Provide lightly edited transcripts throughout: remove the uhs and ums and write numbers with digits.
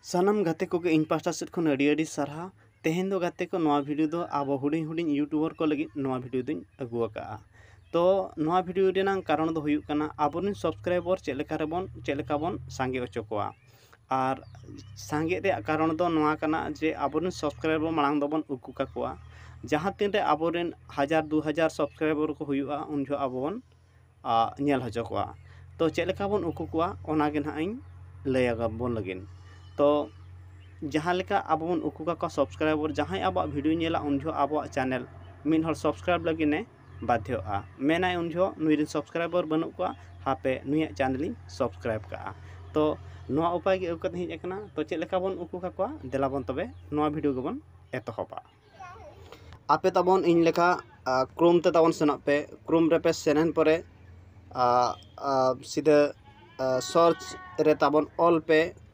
सानाम गाते को इन pasta set खन अड़ी सारहा तेहेन दो गाते को नवा वीडियो दो आबो हुडिंग हुडिंग यूट्यूबर को लगी नवा वीडियो दिन अगुआ का तो नवा वीडियो रेनांग कारण दो हुयुक कना आबोरिन सब्सक्राइबर चेलेका बोन सांगे ओचो कोआ और सांगे रे कारण दो नवा कना जे आबोरिन सब्सक्राइबर मांग दोबन उकु का कोआ जहां तीन रे आबोरिन 1000-2000 सब्सक्राइबर को हुयुआ उन जो आबोन नेल हजो कोआ तो चेलेका बोन उकु कोआ ओना गे ना इन लैगा बोन लगिन तो जहाँ लेका अब बन उकुका को सब्सक्राइबर जहाँ अब वीडियो नेला उन जो अब चैनल मिन हर सब्सक्राइब लगी ने बाध्य मेना उन जो नुई सब्सक्राइबर बनू को हापे नुई चैनल सब्सक्राइब का तो नवा उपाय के उकत हेजना तो चेक लेका बन उकुका को देला बन तबे नवा वीडियो के बन एतहबा आपे तबन इन लेका क्रोम ते तबन सेनप पे क्रोम रे पे सेनन परे सीधे सर्च रे तबन ऑल पे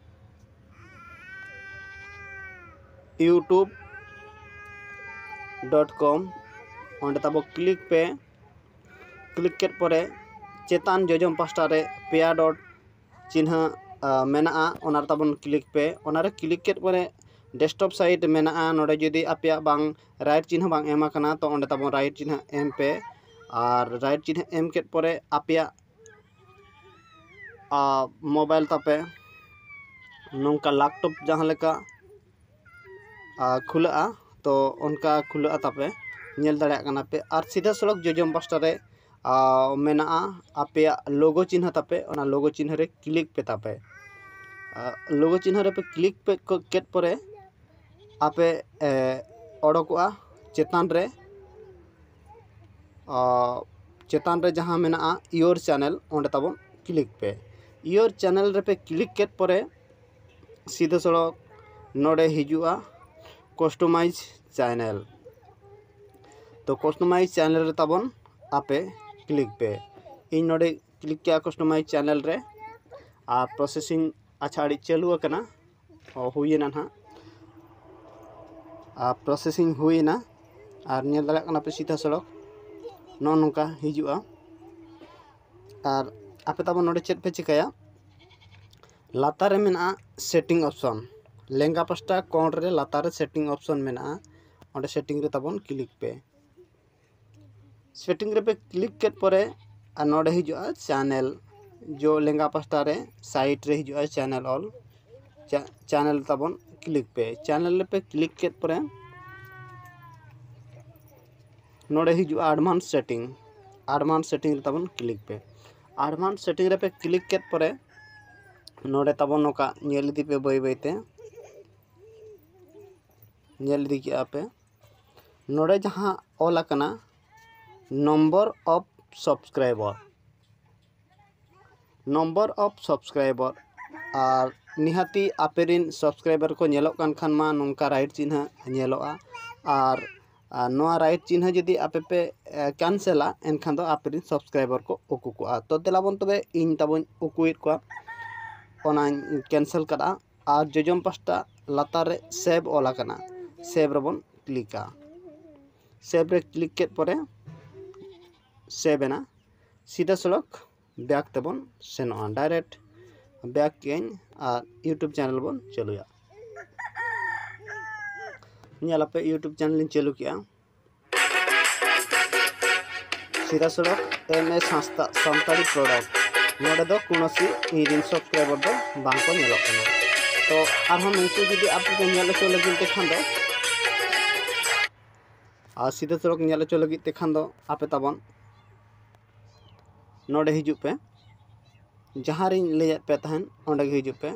youtube.com onde tabo क्लिक के परे चेतान जोजम पास्टा रे पेया डॉट चिन्ह मेना ओना तबन क्लिक पे ओनारे क्लिक के परे डेस्कटॉप साइट मेना नोडे जदि आपया बांग राइट चिन्ह बांग एमा कना तो ओंडे तबन राइट चिन्ह एम पे और राइट चिन्ह एम के परे आपया मोबाइल तापे नोंका लैपटॉप जहां लेका खुला तो उनका खुला तापे नेल दाड़ा कना पे और सीधा सड़क जोजम पास्टा रे मेना आपे लोगो चिन्ह तापे ओना लोगो चिन्ह रे क्लिक पे तापे लोगो चिन्ह रे पे क्लिक पे केट परे आपे ओडोकोआ चेतान रे जहां मेना योर चैनल ओंडे ताबन क्लिक पे योर चैनल रे पे क्लिक केट परे सीधा सड़क नोडे हिजुआ कस्टमाइज चैनल तो कस्टमाइज चैनल रे तबन आपे क्लिक पे इन नोडे क्लिक किया कस्टमाइज चैनल रे आ प्रोसेसिंग अछाड़ी चालू करना हुईना ना प्रोसेसिंग हुईना और नेल दाड़ा कना पे सीधा सड़क नो नोका हिजुआ और आपे तबन नोडे चेक पे चिकाया लातार रे मेना सेटिंग ऑप्शन लेंगा पास्टा कोण रे लातार सेटिंग ऑप्शन मेना ओंडे सेटिंग रे तबन क्लिक पे सेटिंग रे पे क्लिक के परे नोडे हिजुआ चैनल जो लेंगा पास्टा रे साइट रे हिजुआ चैनल ऑल चैनल तबन क्लिक पे चैनल पे क्लिक के परे नोडे हिजुआ एडवांस सेटिंग रे तबन क्लिक पे एडवांस सेटिंग रे पे क्लिक के परे नोडे तबन नोका नेल दी पे बय बयते नेल दी के पे नोडे जहां ऑल आकना नंबर ऑफ सब्सक्राइबर और निहाती आपेरिन सब्सक्राइबर को नेलोक कान खान मा नोंका राइट चिन्ह नेलोआ और नोआ राइट चिन्ह जदि आपे पे कैंसला एनखान दो आपेरिन सब्सक्राइबर को उकुकुआ तो देलाबन तबे इन तबन उकुइट को ओना कैंसल करा और जोजम पास्टा लातार रे सेव ऑल आकना सेव रबन क्लिका सेव रे क्लिक के परे सेव एना सीधा सड़क बैक तेबन सेनोआ डायरेक्ट बैक केन और यूट्यूब चैनल बन चलुया पे यूट्यूब चैनल चालू किया सीधा सड़क MS हांसदा सानताली प्रोडक्ट नोडे दो कुनोसी इरिन सब्सक्राइबर दो बांको नेलो कना तो आरहो नंसु जदि आपके नेल चो लगिन ते खान दो और सीधा सड़क नेल चो लगिन ते खान दो आपे तबन नोडे हिजु पे जहां रे ले पे तहन ओंडे हिजु पे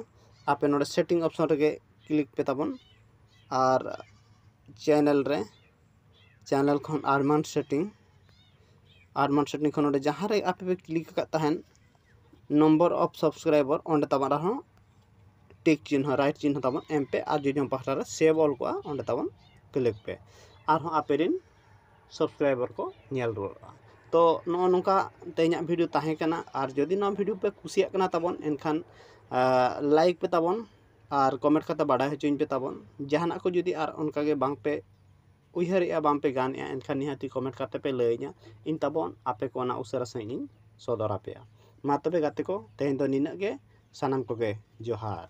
आपे नोडे सेटिंग ऑप्शन रे क्लिक पे तबन और चैनल खन एडवांस सेटिंग खन ओंडे जहां रे आपे पे क्लिक का तहन नंबर ऑफ सब्सक्राइबर ओंडे तबन रहो टिक चिन्ह राइट चिन्ह तबन एम पे और जोजम पास्टा रे सेव ऑल को ओंडे तबन क्लिक पे और आपेरिन सब्सक्राइबर को नेल रुआ तो नो नोका तेना वीडियो ताहे कना और जदि ना वीडियो पे कुसिया कना तबन एनखान लाइक पे तबन और कमेंट करते बाडाय हचोइन पे तबन जहाना को जदि और उनका के बांग पे उयहरिया बांग पे गान एनखान निहाती कमेंट करते पे लैया इन तबन आपे को ना उसरा सही सदर आपेया मा तबे गाते को तेन दो निना गे सानाम को गे जोहार।